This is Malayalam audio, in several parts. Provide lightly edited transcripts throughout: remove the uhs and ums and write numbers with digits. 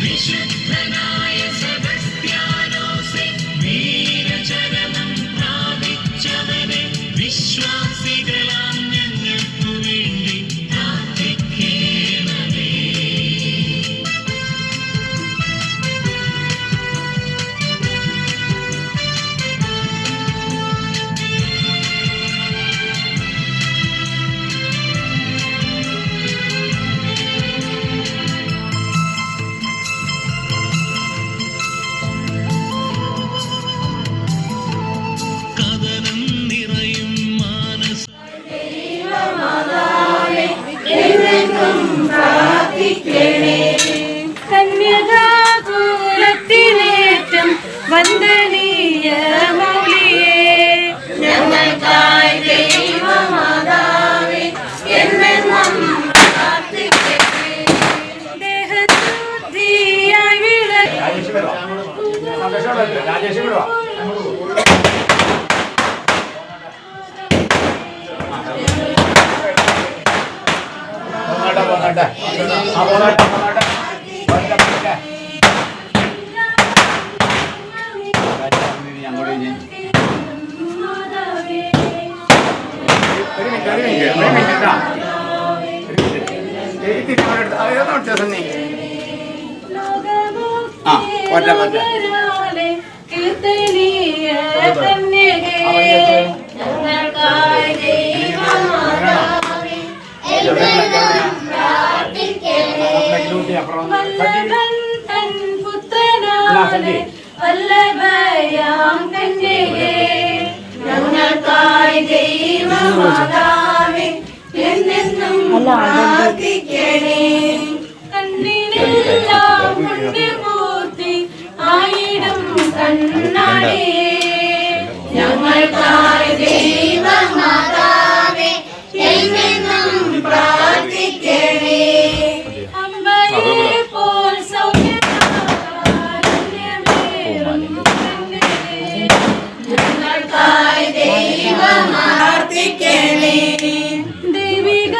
വിശുദ്ധനായ സെബസ്ത്യാനോസേ, വീരചരമം പ്രാപിച്ചവനെ, വിശ്വാസികളാം ഞങ്ങൾക്കു വേണ്ടി പ്രാർത്ഥിക്കണമേ. കഥനം നിറയും മാനസ കന്യകാകുലത്തിലേറ്റം വന്ദനീയ മൗലിയേ, ഞങ്ങൾക്കായി ദൈവമാതാവേ എന്നെന്നും പ്രാർത്ഥിക്കണേ. ദേഹശുദ്ധിയായി കീർത്തനീയ കന്യകേ, ഞങ്ങൾക്കായി ദൈവമാതാവേ എന്നെന്നും പ്രാർത്ഥിക്കണേ. വല്ലഭൻ തൻ പുത്രനാലെ വല്ലഭയാം കന്യകേ, ഞങ്ങൾക്കായി ദൈവമാതാവേ എന്നെന്നും പ്രാർത്ഥിക്കണേ. കണ്ണിനെല്ലാം പുണ്യപൂർത്തി ആയിടും കണ്ണാടിയേ, ഞങ്ങൾക്കായി ദൈവമാതാവേ എന്നെന്നും പ്രാർത്ഥിക്കണേ. അമ്പയെ പോൽ ഞങ്ങൾക്കായി ദൈവമാർത്ഥിക്കണേ. ദൈവിക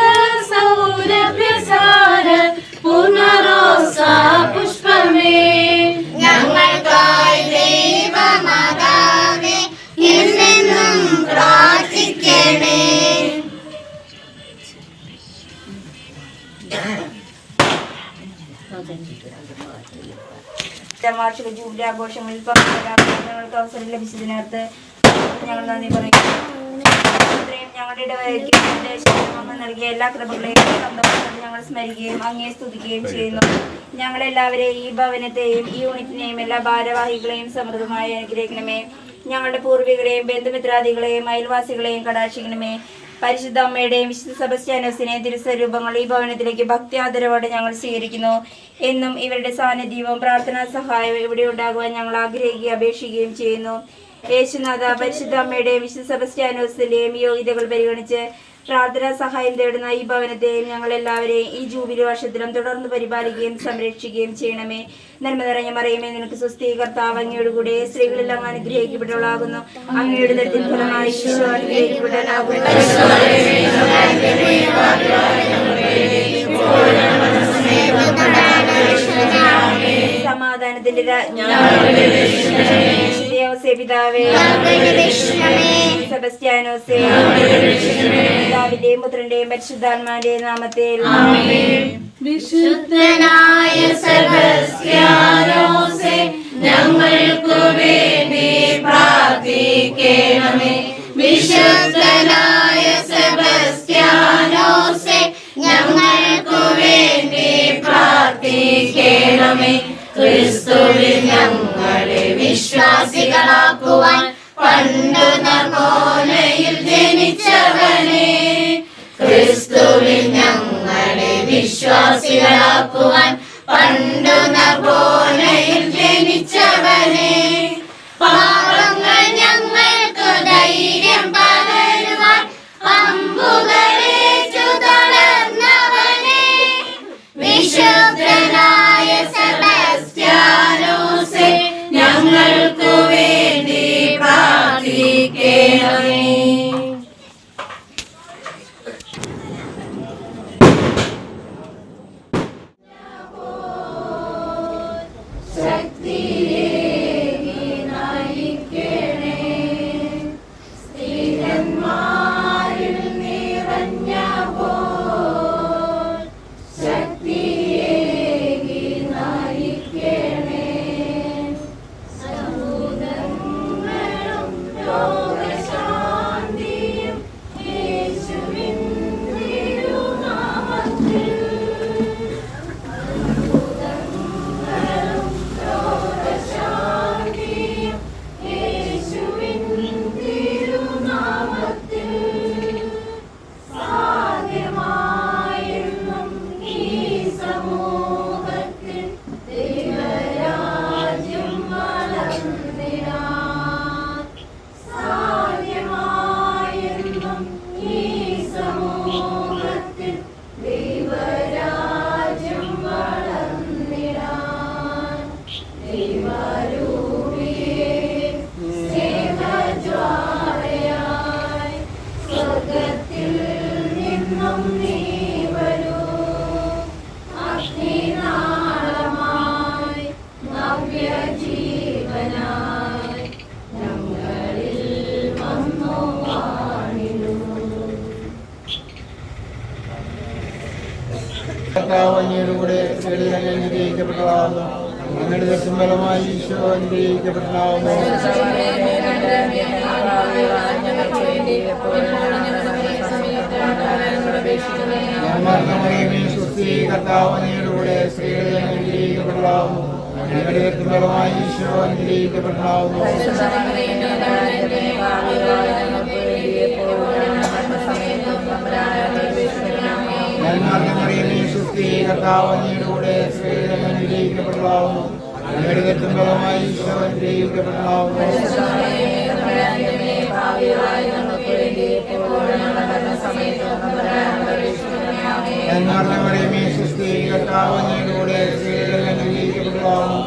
സൗരഭ്യസാര പൂർണ്ണറോസാ പുഷ്പമേ, ഞങ്ങൾക്കായി ദൈവമാതാവേ എന്നെന്നും പ്രാർത്ഥിക്കണേ. വാർഷിക ജൂബിലി ആഘോഷങ്ങളിൽ ഞങ്ങൾക്ക് അവസരം ലഭിച്ചതിനകത്ത് ഞങ്ങൾ നന്ദി പറയുന്നു. ഞങ്ങളുടെ ഇടവകയ്ക്ക് നൽകിയ എല്ലാ കൃപകളെയും ഞങ്ങൾ സ്മരിക്കുകയും അങ്ങേ സ്തുതിക്കുകയും ചെയ്യുന്നു. ഞങ്ങളെല്ലാവരെയും ഈ ഭവനത്തെയും ഈ യൂണിറ്റിനെയും എല്ലാ ഭാരവാഹികളെയും സമൃദ്ധമായി അനുഗ്രഹിക്കണമേ. ഞങ്ങളുടെ പൂർവികരെയും ബന്ധുമിത്രാദികളെയും അയൽവാസികളെയും കടാക്ഷിക്കണമേ. പരിശുദ്ധ അമ്മയുടെയും വിശുദ്ധ സെബസ്ത്യാനോസിനെയും തിരുസ്വരൂപങ്ങൾ ഈ ഭവനത്തിലേക്ക് ഭക്തി ആദരവോടെ ഞങ്ങൾ സ്വീകരിക്കുന്നു. എന്നും ഇവരുടെ സാന്നിധ്യവും പ്രാർത്ഥനാ സഹായവും ഇവിടെ ഉണ്ടാകുവാൻ ഞങ്ങൾ ആഗ്രഹിക്കുകയും അപേക്ഷിക്കുകയും ചെയ്യുന്നു. യേശുനാഥ, പരിശുദ്ധ അമ്മയുടെയും വിശുദ്ധ സെബസ്ത്യാനോസിന്റെയും യോഗ്യതകൾ പരിഗണിച്ച് പ്രാർത്ഥനാ സഹായം തേടുന്ന ഈ ഭവനത്തെയും ഞങ്ങളെല്ലാവരെയും ഈ ജൂബിലി വർഷത്തിലും തുടർന്ന് പരിപാലിക്കുകയും സംരക്ഷിക്കുകയും ചെയ്യണമേ. നന്മ നിറഞ്ഞ മറിയമേ, നിനക്ക് സ്വസ്തി, കർത്താവ് അങ്ങയോട് കൂടെ സ്ത്രീകളിൽ അങ്ങ് അനുഗ്രഹിക്കപ്പെട്ടവളാകുന്നു. അങ്ങയുടെ ദത്തിൻ ഫലമായി ഈശോ അനുഗ്രഹിക്കപ്പെട്ടവനാകുന്നു. സമാധാനത്തിന്റെ പിതാവേ, സെബസ്ത്യാനോസേ, പിതാവിന്റെയും പുത്രന്റെയും പരിശുദ്ധാത്മാവിന്റെയും നാമത്തിൽ വിശുദ്ധനായ സെബസ്ത്യാനോസേ, ഞങ്ങൾക്കു വേണ്ടി പ്രാർത്ഥിക്കണമേ. വിശുദ്ധനായ സെബസ്ത്യാനോസേ, ഞങ്ങൾക്കു വേണ്ടി പ്രാർത്ഥിക്കണമേ. ക്രിസ്തുവിൽ ഞങ്ങളെ വിശ്വാസികളാക്കുവാൻ പണ്ടു നിർമ്മോലയിൽ ജനിച്ചവനെ, ക്രിസ്തുവിൽ ഞങ്ങളെ വിശ്വാസികളാക്കുവാൻ പണ്ടു നിർമ്മോലയിൽ ജനിച്ചവനെ, പാപങ്ങൾ ഞങ്ങൾക്ക് ധൈര്യം പകരുവാൻ അമ്പുകളേറ്റു തളർന്നവനെ, വിശുദ്ധനായ സെബസ്ത്യാനോസേ, ഞങ്ങൾക്കു വേണ്ടി പ്രാർത്ഥിക്കണമേ. കർത്താവ് അങ്ങയുടെ കൂടെ സ്ത്രീകളിൽ അങ്ങ് അനുഗ്രഹിക്കപ്പെട്ടതാകുന്നു. അങ്ങയുടെ ദർശനം ഫലമായി ഈശോ അനുഗ്രഹിക്കപ്പെട്ടതാകുന്നു. സുസ്ഥി കർത്താവ് അങ്ങയുടെ കൂടെ സ്ത്രീകളിൽ അങ്ങ് അനുഗ്രഹിക്കപ്പെട്ടതാകുന്നു. അങ്ങയുടെ ദർശനം ഫലമായി ഈശോ അനുഗ്രഹിക്കപ്പെട്ടതാകുന്നു. സുസ്ഥി കർത്താവ് അങ്ങയുടെ കൂടെ സ്ത്രീകളിൽ അങ്ങ് അനുഗ്രഹിക്കപ്പെട്ടതാകുന്നു. അങ്ങയുടെ ദർശനം ഫലമായി ഈശോ അനുഗ്രഹിക്കപ്പെട്ടതാകുന്നു. സുസ്ഥി കർത്താവ് അങ്ങയുടെ കൂടെ സ്ത്രീകളിൽ അങ്ങ് അനുഗ്രഹിക്കപ്പെട്ടതാകുന്നു.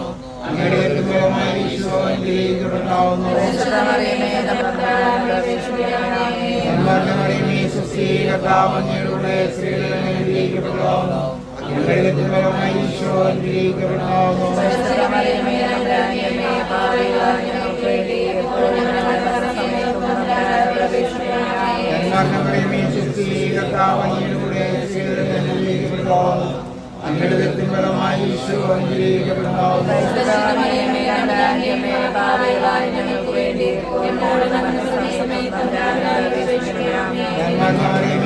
അങ്ങയുടെ ദർശനം ഫലമായി ഈശോ അനുഗ്രഹിക്കപ്പെട്ടതാകുന്നു. സുസ്ഥി കർത്താവ് അങ്ങയുടെ കൂടെ സ്ത്രീകളിൽ അങ്ങ് അനുഗ്രഹിക്കപ്പെട്ടതാകുന്നു. അങ്ങയുടെ ദർശനം ഫലമായി ഈശോ അനുഗ്രഹിക്കപ്പെട്ടതാകുന്നു.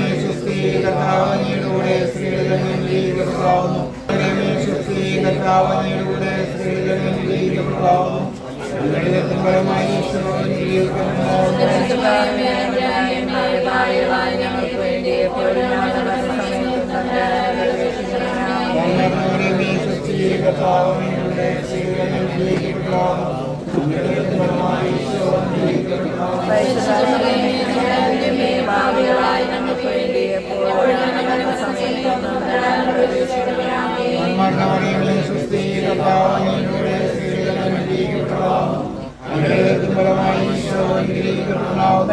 സുസ്ഥി കർത്താവ് അങ്ങയുടെ കൂടെ സ്ത്രീകളിൽ അങ്ങ് അനുഗ്രഹിക്കപ്പെട്ടതാകുന്നു. അങ്ങയുടെ ദർശനം ഫലമായി ഈശോ അനുഗ്രഹിക്കപ്പെട്ടതാകുന്നു. സുസ്ഥി കർത്താവ് അങ്ങയുടെ കൂടെ സ്ത്രീകളിൽ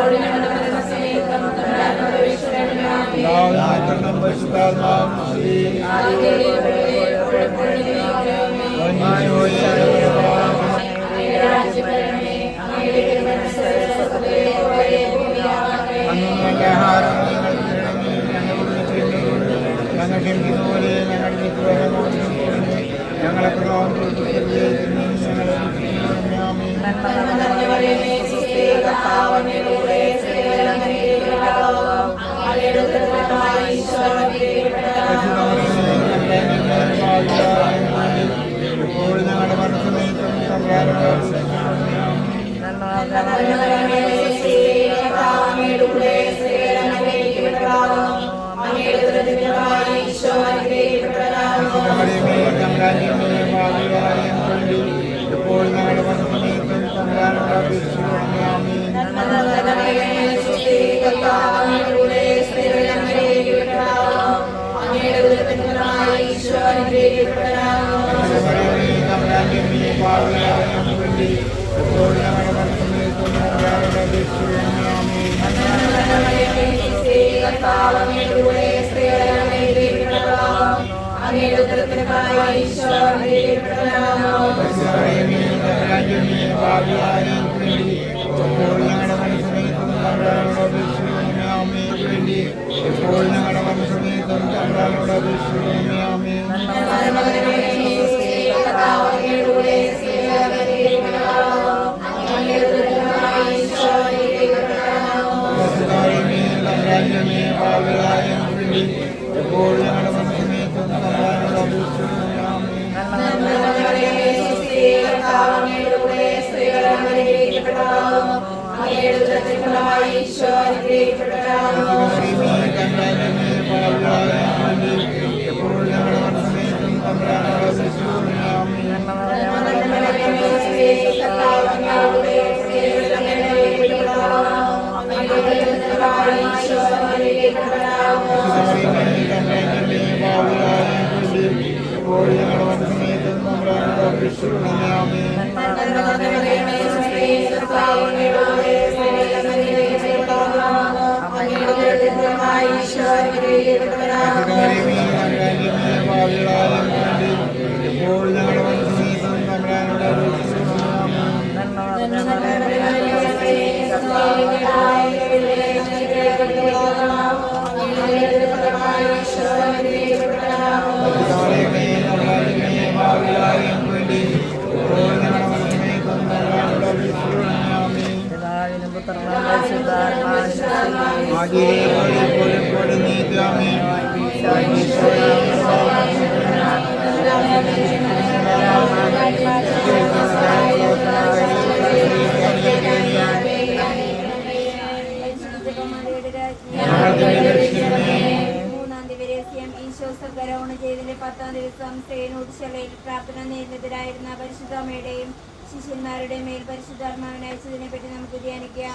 അങ്ങ് അനുഗ്രഹിക്കപ്പെട്ടതാകുന്നു. സുസ്ഥി കർത്താവ് അങ്ങയുടെ കൂടെ സ്ത്രീകളിൽ അങ്ങ് അനുഗ്രഹിക്കപ്പെട്ടതാകുന്നു. അങ്ങയുടെ ദർശനം ഫലമായി ഈശോ ഞങ്ങളെ Amen. മൂന്നാം ദിവസം ഈശോ സകലൗണ ചെയ്തതിന്റെ 10ാം ദിവസം സേനോത്ശലയിൽ പ്രാർത്ഥന നേരിടുന്നതിനായിരുന്ന പരിശുദ്ധമ്മയുടെയും ശിഷ്യന്മാരുടെയും മേൽ പരിശുദ്ധാത്മാവിനെ അയച്ചതിനെ പറ്റി നമുക്ക് ധ്യാനിക്കാം.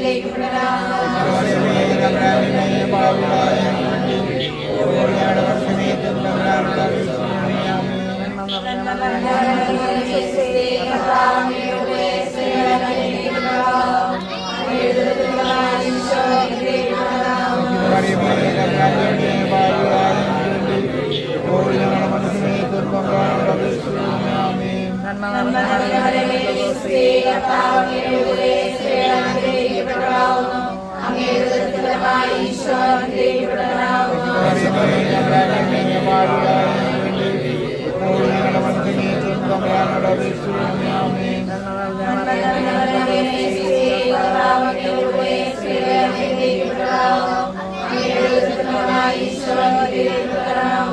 ിലേക്ക് ഈശോ അനുഗ്രഹിക്കപ്പെടണം.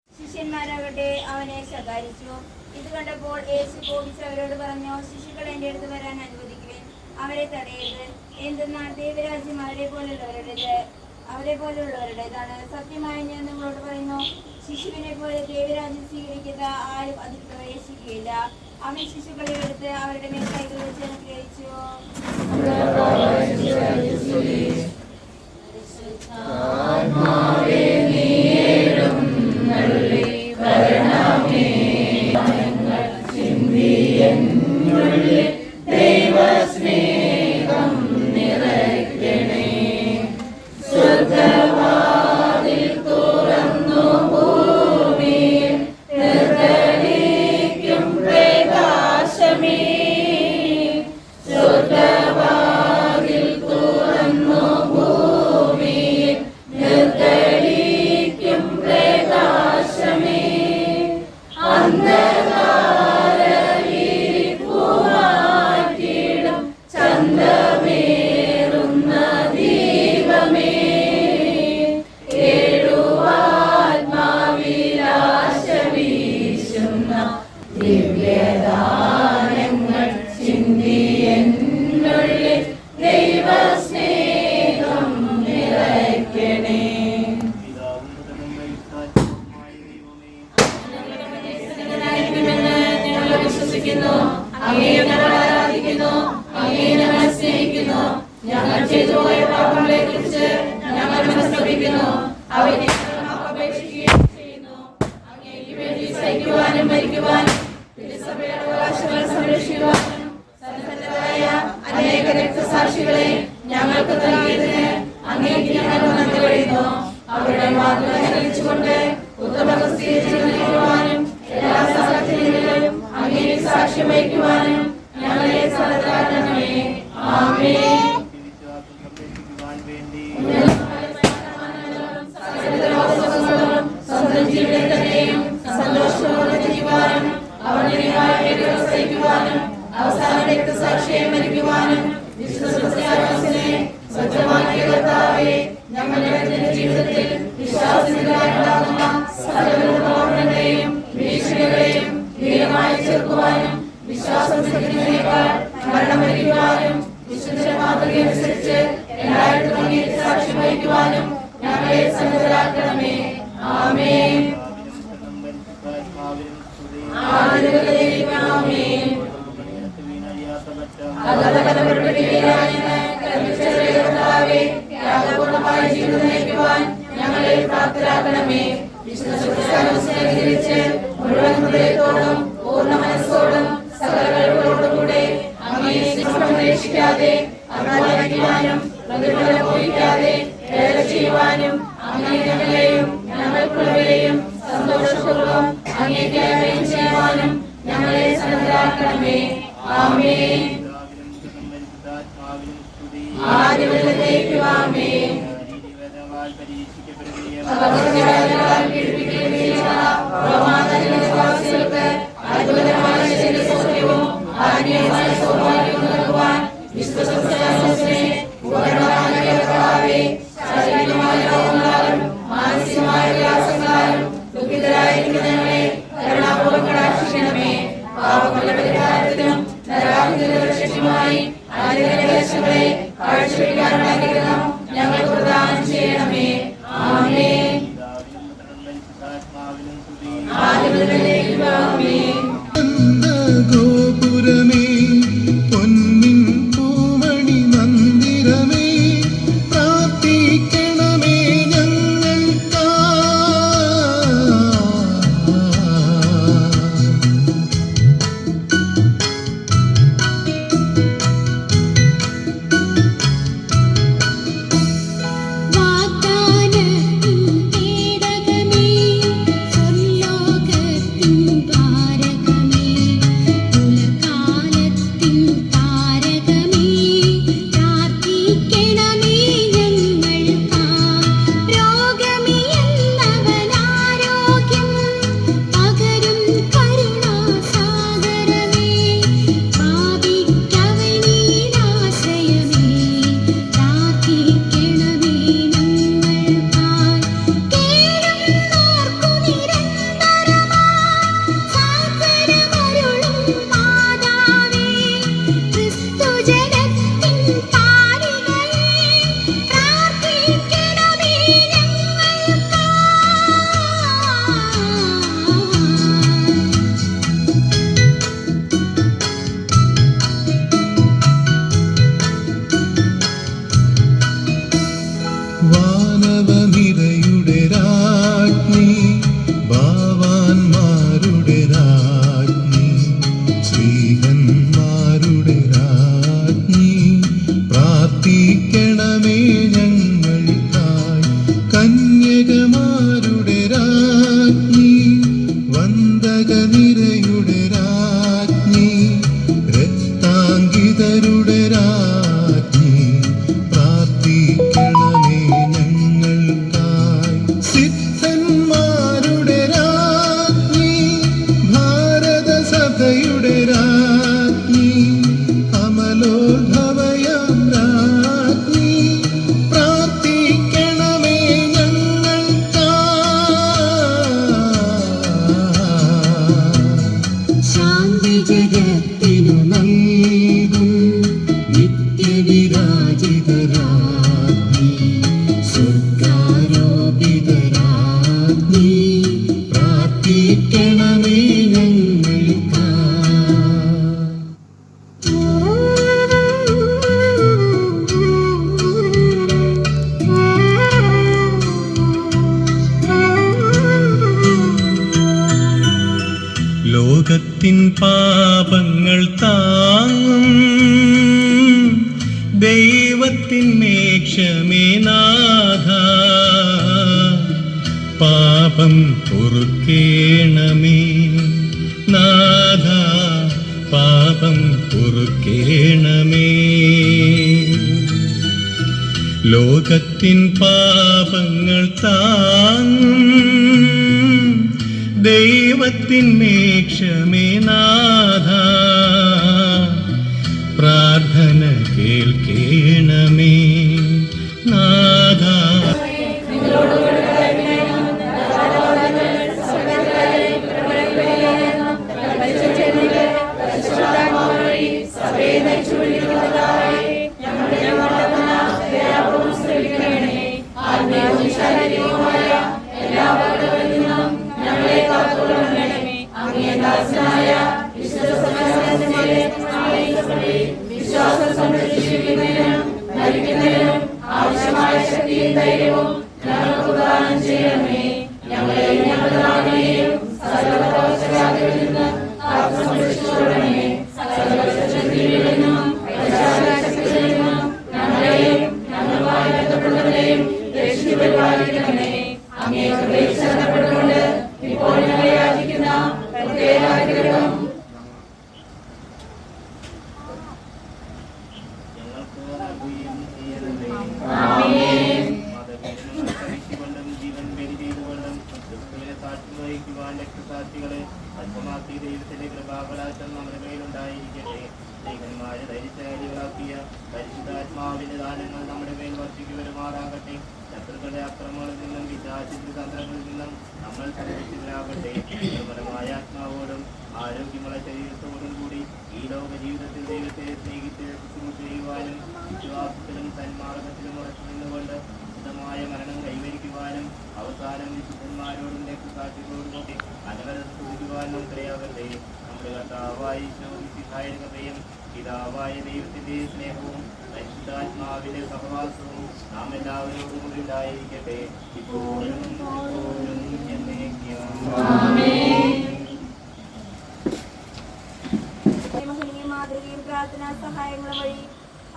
ശിഷ്യന്മാരാകട്ടെ അവനെ ശകാരിച്ചു. ഇത് കണ്ടപ്പോൾ യേശു കോപിച്ച് അവരോട് പറഞ്ഞു, ശിശുക്കൾ എൻ്റെ അടുത്ത് വരാൻ അനുവദിക്കുവിൻ, അവരെ തടയരുത്. എന്തെന്നാൽ ദൈവരാജ്യം അവരെ പോലുള്ളവരുടേതാണ്. സത്യമായി ഞാൻ നിങ്ങളോട് പറയുന്നു, ശിശുവിനെ പോലെ ദൈവരാജ്യം സ്വീകരിക്കുന്ന ആരും അതിൽ പ്രവേശിക്കുകയില്ല. അവൻ ശിശുക്കളെ എടുത്ത് അവരുടെ മേൽ കൈകൾ വെച്ച് അനുഗ്രഹിച്ചു. രക്തസാക്ഷികളെ ഞങ്ങൾക്ക് നൽകിയതിന് അങ്ങേക്ക് ഞങ്ങൾ നന്ദി പറയുന്നു. അവരുടെ മാതൃക അനുസരിച്ചുകൊണ്ട് ഉത്തമ ക്രിസ്തീയവാനും എല്ലാ സാഹചര്യങ്ങളിലും അങ്ങേക്ക് സാക്ഷ്യം വഹിക്കുവാനും ഞങ്ങളെ സന്നദ്ധരാക്കണമേ. ആമേൻ. സ്വന്തം ജീവിതത്തെയും സന്തോഷത്തോടെ ചെയ്യുവാനും അവരുടെ സഹിക്കുവാനും അവസാന രക്തസാക്ഷിയെ മരിക്കുവാനും സ്വച്ഛമാക്കിയ കർത്താവേ, ഞങ്ങളുടെ ജീവിതത്തിൽ വിശ്വാസത്തിലുണ്ടാകുന്ന സകലങ്ങളെയും ഭീഷണികളെയും ധീരമായി ചെറുക്കുവാനും വിശ്വാസത്തിനേക്കാൾ മരണം വരിക്കുവാനും വിശുദ്ധ മാതൃകയനുസരിച്ച് എല്ലായിടത്തും അങ്ങേക്ക് സാക്ഷ്യം വഹിക്കുവാനും ഞങ്ങളെ സന്നദ്ധരാക്കണമേ. ആമേൻ. ആമേൻ. ജീവിതം നയിക്കുവാൻ ഞങ്ങളെ പ്രാപ്തരാക്കണമേ. വിശ്വസിച്ച് മുഴുവൻ ഹൃദയത്തോടും പൂർണ്ണ മനസ്സോടും സകല കഴിവുകളോടും കൂടെ അന്വേഷിക്കാതെ അഭിമാനിക്കുവാനും പ്രതിഫലം പോയിക്കാതെ വേല ചെയ്യുവാനും അങ്ങനെയും ഞങ്ങൾക്കുള്ളവരെയും സന്തോഷപൂർവ്വം അംഗീകരിക്കുകയും ചെയ്യുവാനും ഞങ്ങളെ സന്നദ്ധരാക്കണമേ. ആമേൻ. മാനസികമായ പ്രയാസങ്ങളാലും ദുഃഖിതരായിരിക്കുന്ന ഞങ്ങളെ കരുണാപൂർവ്വം കടാക്ഷിക്കണമേ. പാപങ്ങളുടെ പരിഹാരത്തിനും നരകാഗ്നിരക്ഷയ്ക്കുമായി ആഗ്രഹങ്ങളെ കാഴ്ചവെക്കാനുള്ള അനുഗ്രഹം ഞങ്ങൾക്ക് പ്രദാനം ചെയ്യണമേ. ആമേൻ. ഗോപുരമേ, പൊന്നിൻ പൂമണി മന്ദിരമേ, പ്രാർത്ഥിക്കണമേ ഞങ്ങൾക്കാ. വാനവനിരയുടെ രാജ്ഞി, ഭാവാന്മാരുടെ രാജ്ഞി, ശ്രീഹന്മാരുടെ രാജ്ഞി, പ്രാർത്ഥിക്കണമേ ഞങ്ങൾക്കായി. കന്യകമാരുടെ രാജ്ഞി, വന്ദകനിരയുടെ രാജ്ഞി, രക്താങ്കിതരുടെ രാജ്ഞി, പ്രാർത്ഥിക്കണമേ ഞങ്ങൾക്കായി. സിദ്ധന്മാരുടെ രാജ്ഞി, ഭാരതസഭയുടെ രാജ്ഞി, അമലോത്ഭവയാം രാജ്ഞി, പ്രാർത്ഥിക്കണമേ ഞങ്ങൾക്കായി. ശാന്തി ജഗത്തിനു നൽകും നിത്യവിരാജിതരാജ്ഞി, സ്വർഗാരോപിതരാജ്ഞി, പ്രാർത്ഥിക്കണമേ ലോകത്തിൻ പാപങ്ങൾ താങ്ങും ദൈവത്തിൻ മേക്ഷമേ നാഥ, പാപം പൊറുക്കേണമേ നാഥ, പാപം പൊറുക്കേണമേ. ലോകത്തിൻ പാപങ്ങൾ താങ്ങും ദൈവത്തിൻ മേക്ഷമേ നാഥ, പ്രാർത്ഥന കേൾക്കേണമേ നാഥ. പരിശുദ്ധാത്മാവിന്റെ ദാനങ്ങൾ നമ്മുടെ മേൽ വർദ്ധിച്ചു വരുമാറാകട്ടെ. ശത്രുക്കളുടെ അക്രമങ്ങളിൽ നിന്നും പിശാചിന്റെ തന്ത്രങ്ങളിൽ നിന്നും നമ്മൾ സുരക്ഷിതരാകട്ടെ. നിർമ്മലമായ ആത്മാവോടും ആരോഗ്യമുള്ള ശരീരത്തോടും കൂടി ഈ ലോക ജീവിതത്തിൽ ദൈവത്തെ സ്നേഹിച്ച് ചെയ്യുവാനും വിശ്വാസത്തിലും സന്മാർഗത്തിലും ഉറച്ചു നിന്നുകൊണ്ട് ഉചിതമായ മരണം കൈവരിക്കുവാനും അവസാനം വിശുദ്ധന്മാരോടും രക്തസാക്ഷികളോടുമൊക്കെ അനവരത സൂചിക്കുവാൻ നമുക്കിടയാകട്ടെ. നമ്മുടെ കർത്താവായ ഈശോയും പിതാവായ ദൈവത്തിന്റെ സ്നേഹവും പരിശുദ്ധാത്മാവിന്റെ സഹവാസവും നാം എല്ലാവരോടും കൂടി ഉണ്ടായിരിക്കട്ടെ, ഇപ്പോഴും എപ്പോഴും എന്നേക്കും. മാതൃകയും പ്രാർത്ഥനാ സഹായങ്ങളും വഴി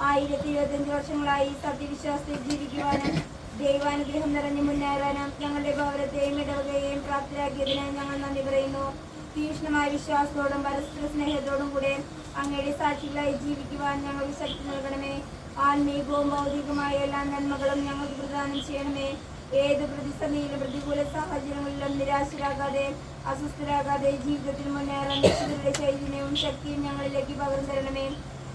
1025 വർഷങ്ങളായി സത്യവിശ്വാസത്തിൽ ജീവിക്കുവാനും ദൈവാനുഗ്രഹം നിറഞ്ഞു മുന്നേറാനും ഞങ്ങളുടെ ഭവനത്തെയും ഇടവകയെയും പ്രാപ്തരാക്കിയതിന് ഞങ്ങൾ നന്ദി പറയുന്നു. തീക്ഷ്ണമായ വിശ്വാസത്തോടും പരസ്പര സ്നേഹത്തോടും കൂടെ അങ്ങയുടെ സാക്ഷികളായി ജീവിക്കുവാൻ ഞങ്ങൾക്ക് ശക്തി നൽകണമേ. ആത്മീകവും ഭൗതികമായ എല്ലാ നന്മകളും ഞങ്ങൾക്ക് പ്രദാനം ചെയ്യണമേ. ഏത് പ്രതിസന്ധിയിലും പ്രതികൂല സാഹചര്യങ്ങളിലും നിരാശരാകാതെ അസ്വസ്ഥരാകാതെ ജീവിതത്തിൽ മുന്നേറാൻ വിശുദ്ധരുടെ ചൈതന്യവും ശക്തിയും ഞങ്ങളിലേക്ക് പകർന്നു തരണമേ.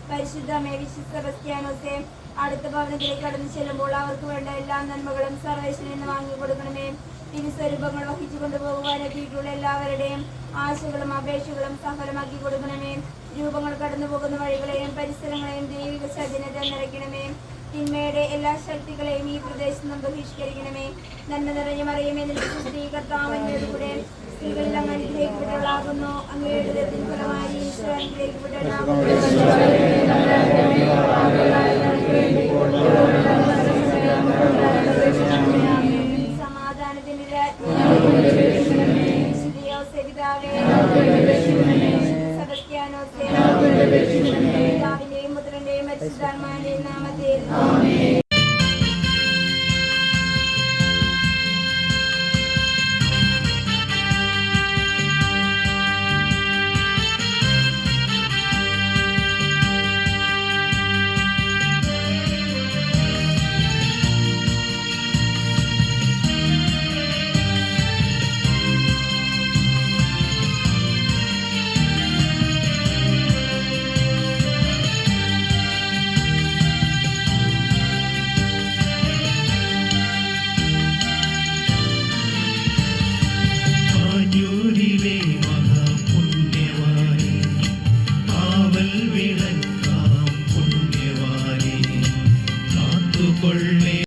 പരിശുദ്ധമേ വിശുദ്ധ സെബസ്ത്യാനോസേ, അടുത്ത ഭവനത്തിലേക്ക് കടന്നു ചെല്ലുമ്പോൾ അവർക്ക് വേണ്ട എല്ലാ നന്മകളും സർവേശ്വരനിൽ നിന്ന് വാങ്ങിക്കൊടുക്കണമേ. തിരുസ്വരൂപങ്ങൾ വഹിച്ചു കൊണ്ടുപോകുവാനെത്തിയിട്ടുള്ള എല്ലാവരുടെയും ആശകളും അപേക്ഷകളും സഫലമാക്കി കൊടുക്കണമേ. രൂപങ്ങൾ കടന്നു പോകുന്ന വഴികളെയും പരിസരങ്ങളെയും ദൈവിക സജ്ജനത നിറയ്ക്കണമേ. തിന്മയുടെ എല്ലാ ശക്തികളെയും ഈ പ്രദേശത്ത് നിന്ന് ബഹിഷ്കരിക്കണമേ. നന്മ നിറഞ്ഞ മറിയമേ, സ്ത്രീ കർത്താവിനോടുകൂടെ സ്ത്രീകളിൽ അങ്ങ് അനുഗ്രഹിക്കപ്പെട്ടവളാകുന്നു. അങ്ങയുടെ ഉദരത്തിൻ ഫലമായി ഈശോ അനുഗ്രഹിക്കപ്പെട്ടവനാകുന്നു. സമാധാനത്തിന്റെ പിതാവേ, സെബസ്ത്യാനോസേ, പിതാവിന്റെയും പുത്രന്റെയും പരിശുദ്ധാത്മാവിന്റെയും നാമത്തിൽ ആഞ്ഞൂരിലെ മഹാപുണ്യവാനെ, ആവൽ വിളക്കാം പുണ്യവാനെ, കാത്തുകൊള്ളേ